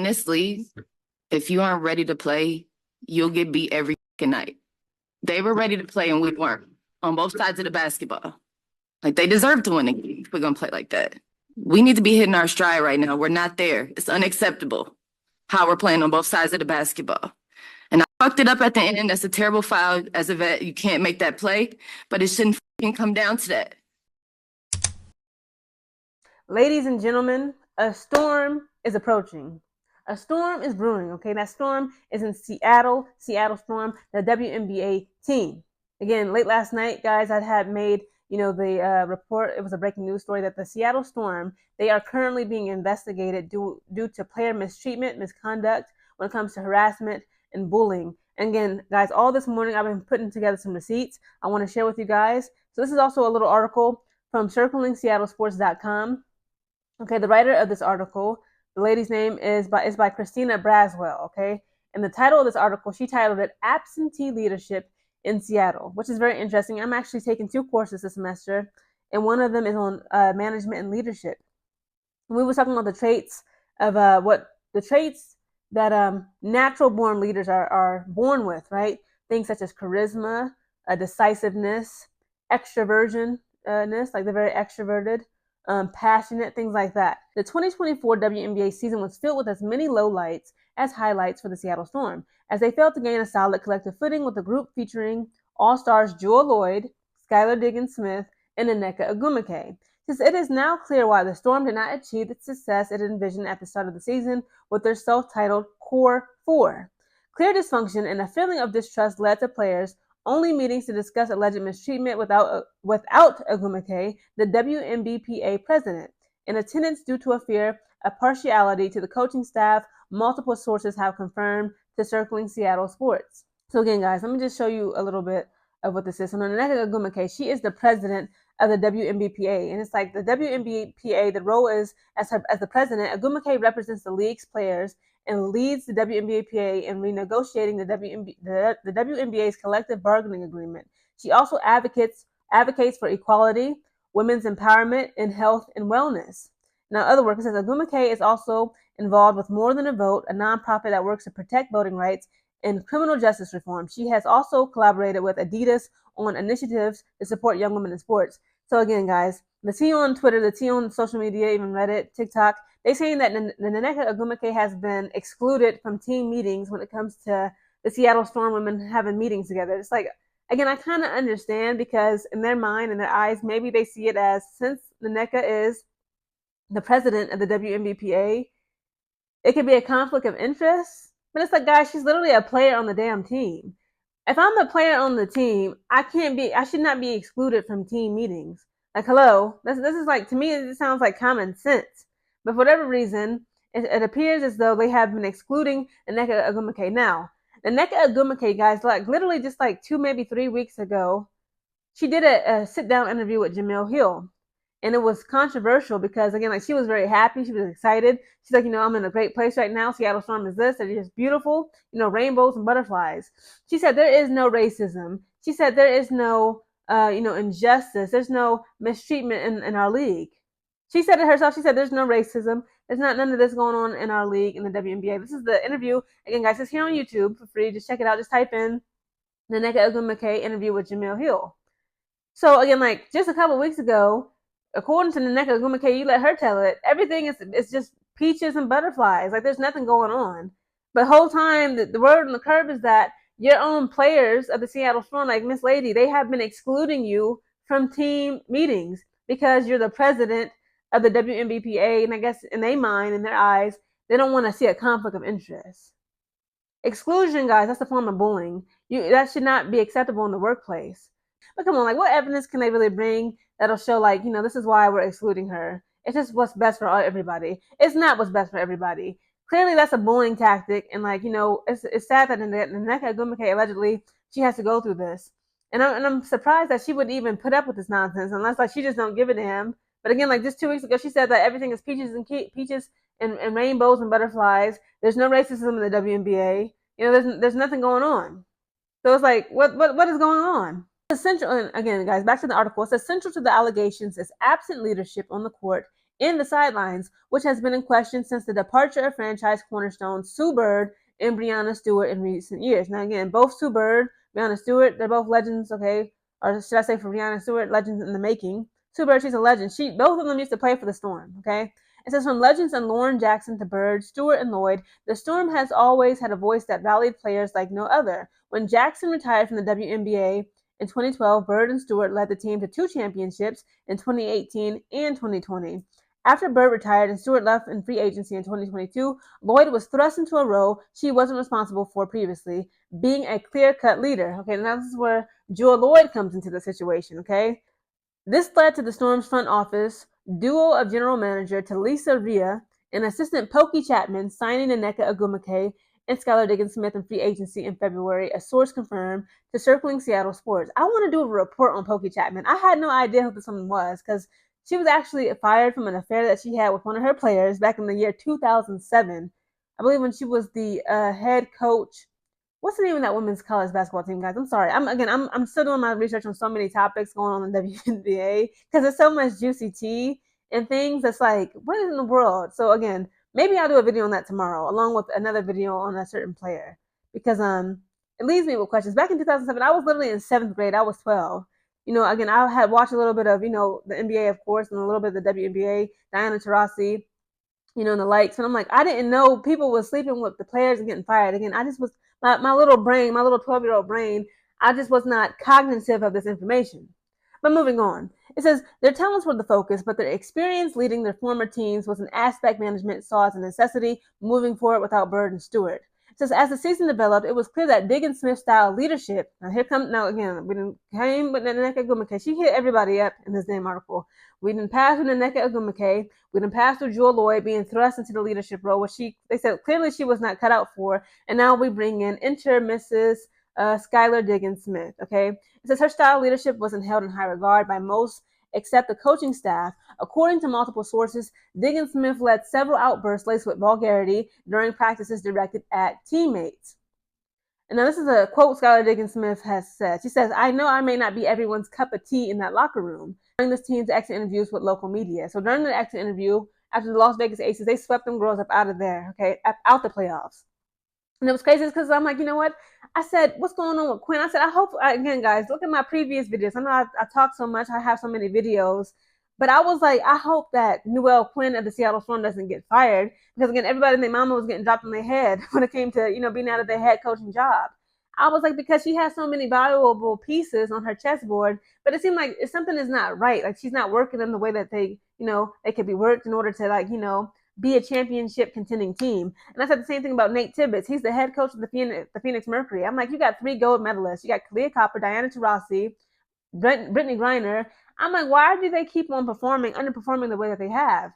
in this league, if you aren't ready to play, you'll get beat every night. They were ready to play and we weren't on both sides of the basketball. Like, they deserve to win the game if we're going to play like that. We need to be hitting our stride right now. We're not there. It's unacceptable how we're playing on both sides of the basketball. And I fucked it up at the end. That's a terrible foul. As a vet, you can't make that play, but it shouldn't come down to that. Ladies and gentlemen, a storm is approaching. A storm is brewing, okay? That storm is in Seattle Storm, the WNBA team. Again, late last night, guys, I had made, the report. It was a breaking news story that the Seattle Storm, they are currently being investigated due to player mistreatment, misconduct when it comes to harassment and bullying. And again, guys, all this morning I've been putting together some receipts I want to share with you guys. So this is also a little article from circlingseattlesports.com. Okay, the writer of this article, the lady's name is by Christina Braswell, okay? And the title of this article, she titled it Absentee Leadership in Seattle, which is very interesting. I'm actually taking 2 courses this semester, and one of them is on management and leadership. And we were talking about the traits of that natural-born leaders are born with, right? Things such as charisma, decisiveness, extroversion-ness, like they're very extroverted, passionate, things like that. The 2024 WNBA season was filled with as many lowlights as highlights for the Seattle Storm, as they failed to gain a solid collective footing with a group featuring all-stars Loyd, Skylar Diggins-Smith, and Nneka. Since it is now clear why the Storm did not achieve the success it envisioned at the start of the season with their self-titled Core 4. Clear dysfunction and a feeling of distrust led to players only meetings to discuss alleged mistreatment without Agumake, the WNBPA president. In attendance due to a fear of partiality to the coaching staff, multiple sources have confirmed to Circling Seattle Sports. So again, guys, let me just show you a little bit of what this is. So Nneka Agumake, she is the president of the WNBPA. And it's like the WNBPA, the role is as the president. Agumake represents the league's players and leads the WNBPA in renegotiating the WNBA's collective bargaining agreement. She also advocates for equality, women's empowerment, and health and wellness. Now, other work says Agumake is also involved with More Than a Vote, a nonprofit that works to protect voting rights and criminal justice reform. She has also collaborated with Adidas on initiatives to support young women in sports. So again, guys, the tea on Twitter, the tea on social media, even Reddit, TikTok, they're saying that Nneka Agumake has been excluded from team meetings when it comes to the Seattle Storm women having meetings together. It's like, again, I kind of understand because in their mind, in their eyes, maybe they see it as, since Nneka is the president of the WNBPA, it could be a conflict of interest. But it's like, guys, she's literally a player on the damn team. If I'm a player on the team, I should not be excluded from team meetings. Like, hello, this is like, to me, it sounds like common sense. But for whatever reason, it appears as though they have been excluding Nneka Agumake. Now, Nneka Agumake, guys, like literally just like 2, maybe 3 weeks ago, she did a sit-down interview with Jemele Hill. And it was controversial because, again, like she was very happy. She was excited. She's like, I'm in a great place right now. Seattle Storm is this. It's just beautiful, rainbows and butterflies. She said there is no racism. She said there is no, injustice. There's no mistreatment in our league. She said it herself. She said there's no racism. There's none of this going on in our league, in the WNBA. This is the interview. Again, guys, it's here on YouTube for free. Just check it out. Just type in the Nneka Agumake interview with Jemele Hill. So, again, like just a couple weeks ago, according to Nneka Agumake, you let her tell it, everything is just peaches and butterflies. Like, there's nothing going on. But the whole time, the word on the curb is that your own players of the Seattle Storm, like Miss Lady, they have been excluding you from team meetings because you're the president of the WNBPA, and I guess in their mind, in their eyes, they don't want to see a conflict of interest. Exclusion, guys, that's a form of bullying. That should not be acceptable in the workplace. But come on, like, what evidence can they really bring that'll show, like, this is why we're excluding her? It's just what's best for everybody. It's not what's best for everybody. Clearly, that's a bullying tactic, and it's sad that Nneka Agumake allegedly she has to go through this, and I'm surprised that she would even put up with this nonsense unless like she just don't give it to him. But again, like just 2 weeks ago, she said that everything is peaches and rainbows and butterflies. There's no racism in the WNBA. There's nothing going on. So it's like, what is going on? Essential, and again, guys, back to the article. It's essential to the allegations is absent leadership on the court in the sidelines, which has been in question since the departure of franchise cornerstone Sue Bird and Breanna Stewart in recent years. Now, again, both Sue Bird, Breanna Stewart, they're both legends, okay? Or should I say for Breanna Stewart, legends in the making. Sue Bird, she's a legend. Both of them used to play for the Storm, okay? It says from legends and Lauren Jackson to Bird, Stewart, and Loyd, the Storm has always had a voice that rallied players like no other. When Jackson retired from the WNBA in 2012, Bird and Stewart led the team to 2 championships in 2018 and 2020. After Bird retired and Stewart left in free agency in 2022, Loyd was thrust into a role she wasn't responsible for previously, being a clear-cut leader. Okay, now this is where Jewel Loyd comes into the situation, okay? This led to the Storm's front office duo of general manager Talisa Rhea and assistant Pokey Chapman signing Nneka Ogwumike and Skylar Diggins-Smith in free agency in February, a source confirmed to Circling Seattle Sports. I want to do a report on Pokey Chapman. I had no idea who this woman was because she was actually fired from an affair that she had with one of her players back in the year 2007. I believe when she was the head coach. What's the name of that women's college basketball team, guys? I'm sorry. I'm still doing my research on so many topics going on in the WNBA because there's so much juicy tea and things that's like, what in the world? So again, maybe I'll do a video on that tomorrow, along with another video on a certain player, because it leaves me with questions. Back in 2007, I was literally in 7th grade. I was 12. Again, I had watched a little bit of the NBA, of course, and a little bit of the WNBA, Diana Taurasi, and the likes. And I'm like, I didn't know people were sleeping with the players and getting fired. Again, I just was my little brain, my little 12-year-old brain, I just was not cognitive of this information. But moving on, it says their talents were the focus, but their experience leading their former teams was an aspect management saw as a necessity moving forward without Bird and Stewart. It says as the season developed, it was clear that Diggins-Smith style leadership. Now again, we came with Nneka Ogwumike. She hit everybody up in this damn article. We didn't pass with Nneka Ogwumike. We didn't pass with Jewel Loyd being thrust into the leadership role, which they said clearly she was not cut out for. And now we bring in Mrs. Skylar Diggins-Smith. Okay, it says her style of leadership wasn't held in high regard by most except the coaching staff. According to multiple sources, Diggins-Smith led several outbursts laced with vulgarity during practices directed at teammates. And now this is a quote Skylar Diggins-Smith has said. She says, I know I may not be everyone's cup of tea in that locker room. During this team's exit interviews with local media. So during the exit interview, after the Las Vegas Aces, they swept them girls up out of there, okay, out the playoffs. And it was crazy because I'm like, you know what? I said, what's going on with Quinn? I said, again, guys, look at my previous videos. I know I talk so much. I have so many videos. But I was like, I hope that Noelle Quinn of the Seattle Storm doesn't get fired. Because, again, everybody and their mama was getting dropped on their head when it came to, being out of their head coaching job. I was like, because she has so many valuable pieces on her chessboard, but it seemed like something is not right. Like she's not working in the way that they could be worked in order to be a championship contending team. And I said the same thing about Nate Tibbetts. He's the head coach of the Phoenix Mercury. I'm like, you got 3 gold medalists. You got Kalia Copper, Diana Taurasi, Brittany Griner. I'm like, why do they keep on underperforming the way that they have?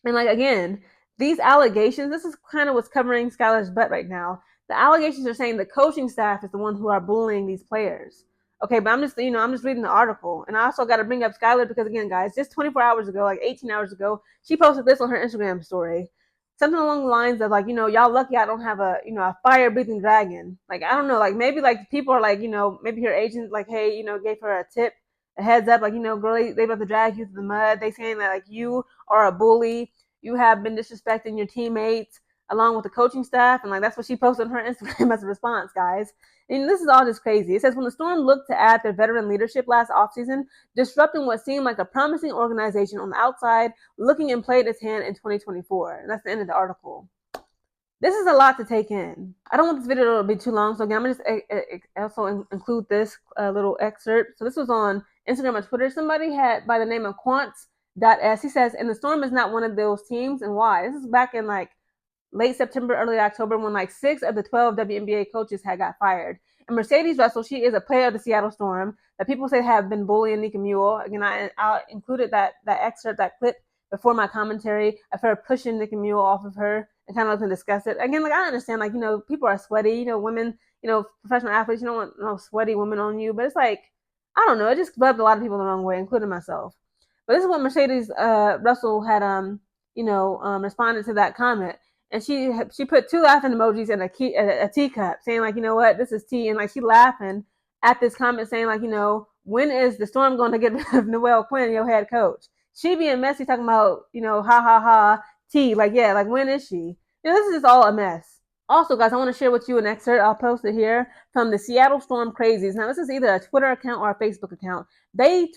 And like, again, these allegations, this is kind of what's covering Skylar's butt right now. The allegations are saying the coaching staff is the one who are bullying these players. Okay, but I'm just reading the article. And I also got to bring up Skylar because, again, guys, just 24 hours ago, like 18 hours ago, she posted this on her Instagram story. Something along the lines of, like, y'all lucky I don't have a fire-breathing dragon. Like, I don't know, like, maybe, like, people are like, maybe her agent, like, hey, gave her a tip, a heads up, like, girl, they about to drag you through the mud. They saying that, like, you are a bully. You have been disrespecting your teammates along with the coaching staff. And, like, that's what she posted on her Instagram as a response, guys. And this is all just crazy. It says, when the Storm looked to add their veteran leadership last offseason, disrupting what seemed like a promising organization on the outside, looking and played its hand in 2024. And that's the end of the article. This is a lot to take in. I don't want this video to be too long, so again, I'm going to just also include this little excerpt. So this was on Instagram and Twitter. Somebody had by the name of Quants.s. He says, and the Storm is not one of those teams, and why? This is back in like late September, early October, when like 6 of the 12 WNBA coaches had got fired. And Mercedes Russell, she is a player of the Seattle Storm that people say have been bullying Nneka Mule. Again, I included that excerpt, that clip before my commentary of her pushing Nneka Mule off of her and kind of looking to discuss it. Again, like, I understand, like, people are sweaty, women, professional athletes, you don't want no sweaty women on you, but it's like, I don't know, it just rubbed a lot of people the wrong way, including myself. But this is what Mercedes Russell had, responded to that comment. And she put 2 laughing emojis and a teacup, saying, like, you know what, this is tea. And, like, she laughing at this comment, saying, like, when is the Storm going to get rid of Noelle Quinn, your head coach? She being messy, talking about, ha ha ha, T, like, yeah, like, when is she? This is just all a mess. Also, guys, I want to share with you an excerpt. I'll post it here from the Seattle Storm Crazies. Now, this is either a Twitter account or a Facebook account. They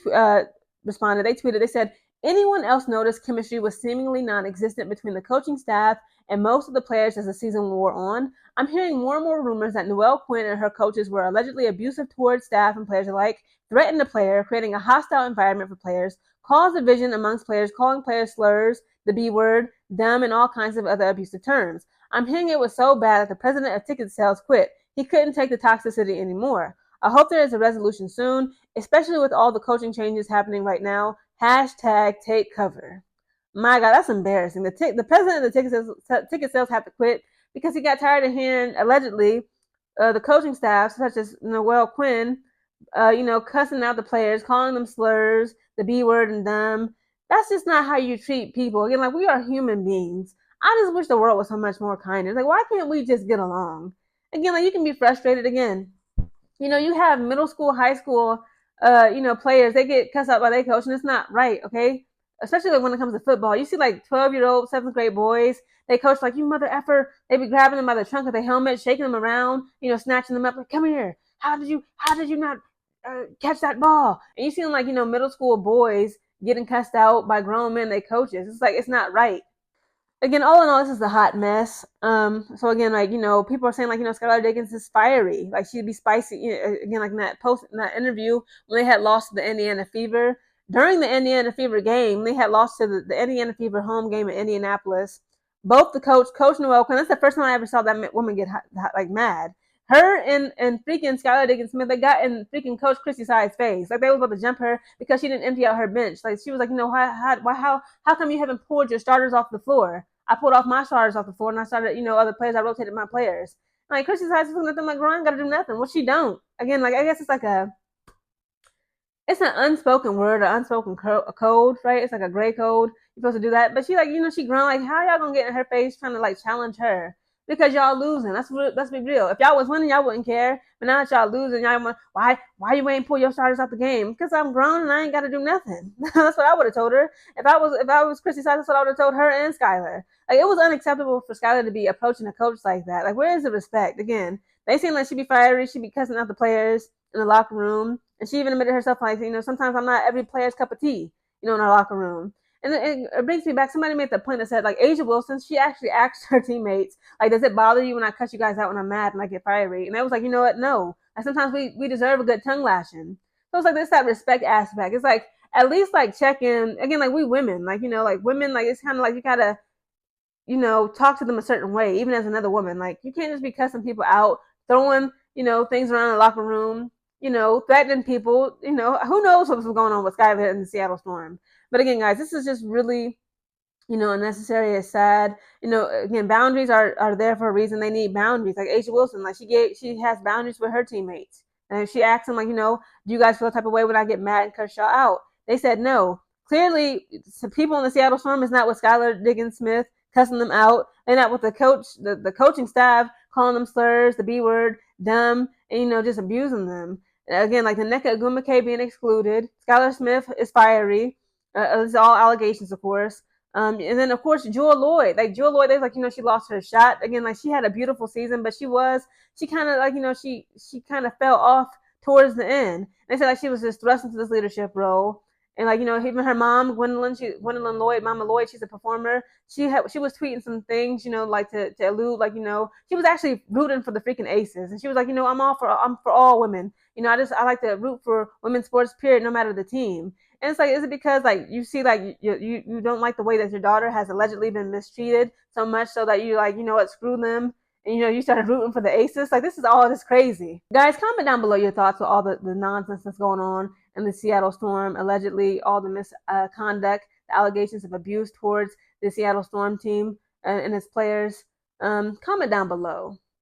responded, they tweeted, they said, anyone else noticed chemistry was seemingly non-existent between the coaching staff and most of the players as the season wore on? I'm hearing more and more rumors that Noelle Quinn and her coaches were allegedly abusive towards staff and players alike, threatened the player, creating a hostile environment for players, caused division amongst players, calling players slurs, the B word, dumb, and all kinds of other abusive terms. I'm hearing it was so bad that the president of ticket sales quit. He couldn't take the toxicity anymore. I hope there is a resolution soon, especially with all the coaching changes happening right now. Hashtag take cover. My God, that's embarrassing. The president of the ticket sales had to quit because he got tired of hearing, allegedly, the coaching staff, such as Noelle Quinn, cussing out the players, calling them slurs, the B word and dumb. That's just not how you treat people. Again, like, we are human beings. I just wish the world was so much more kinder. Like, why can't we just get along? Again, like, you can be frustrated again. You have middle school, high school, players, they get cussed out by their coach, and it's not right, okay? Especially like when it comes to football. You see like 12-year-old, 7th grade boys, they coach like, you mother effer. They be grabbing them by the trunk of their helmet, shaking them around, snatching them up, like, come here. How did you not catch that ball? And you see them like, middle school boys getting cussed out by grown men, they coaches. It's like, it's not right. Again, all in all, this is a hot mess. So again, like, people are saying like, Skylar Diggins is fiery. Like, she'd be spicy. Again, like in that interview when they had lost to the Indiana Fever. During the Indiana Fever game, they had lost to the Indiana Fever home game in Indianapolis. Both the Coach Noelle Quinn, that's the first time I ever saw that woman get hot, like mad. Her and freaking Skylar Diggins-Smith, they got in freaking Coach Christy Side's face. Like, they was about to jump her because she didn't empty out her bench. Like, she was like, how come you haven't pulled your starters off the floor? I pulled off my starters off the floor and I started, other players. I rotated my players. Like, Christy Side's looking at them like, Ryan got to do nothing. Well, she don't. Again, like, I guess it's an unspoken word, an unspoken code, right? It's like a gray code. You're supposed to do that. But she, like, she grown, like, how y'all gonna get in her face trying to, like, challenge her? Because y'all losing. Let's be real. If y'all was winning, y'all wouldn't care. But now that y'all losing, y'all want, why you ain't pull your starters out the game? Because I'm grown and I ain't got to do nothing. That's what I would have told her. If I was Christy Side, that's what I would have told her and Skylar. Like, it was unacceptable for Skylar to be approaching a coach like that. Like, where is the respect? Again, they seem like she'd be fiery. She'd be cussing out the players in the locker room. And she even admitted herself, like, sometimes I'm not every player's cup of tea, in our locker room. And it brings me back. Somebody made the point that said, like, Asia Wilson, she actually asked her teammates, like, does it bother you when I cuss you guys out when I'm mad and I get fiery? And they was like, you know what? No. Like, sometimes we deserve a good tongue lashing. So it's like, there's that respect aspect. It's like, at least, like, check in. Again, like, we women, like, like, women, like, it's kind of like you gotta, talk to them a certain way, even as another woman. Like, you can't just be cussing people out, throwing, things around the locker room, threatening people. Who knows what was going on with Skylar and the Seattle Storm. But again, guys, this is just really, unnecessary. It's sad. Again, boundaries are there for a reason. They need boundaries. Like Asia Wilson, like, she has boundaries with her teammates. And she asked them, like, do you guys feel the type of way when I get mad and cuss y'all out? They said no. Clearly, people in the Seattle Storm is not with Skylar Diggins-Smith cussing them out. They're not with the coach, the coaching staff, calling them slurs, the B word, dumb, and, just abusing them. Again, like the Nneka being excluded. Skylar Smith is fiery. It's all allegations, of course. And then, of course, Loyd. Like, Loyd, they was like, she lost her shot. Again, like, she had a beautiful season, but she kind of, like, she kind of fell off towards the end. They said, like, she was just thrust into this leadership role. And, like, even her mom, Gwendolyn Loyd, Mama Loyd, she's a performer. She was tweeting some things, like to allude, like, she was actually rooting for the freaking Aces. And she was like, I'm for all women. I like to root for women's sports, period, no matter the team. And it's like, is it because, like, you see, like, you don't like the way that your daughter has allegedly been mistreated so much so that you, like, what, screw them? And, you started rooting for the Aces? Like, this is all this crazy. Guys, comment down below your thoughts with all the nonsense that's going on in the Seattle Storm, allegedly all the misconduct, the allegations of abuse towards the Seattle Storm team and its players. Comment down below.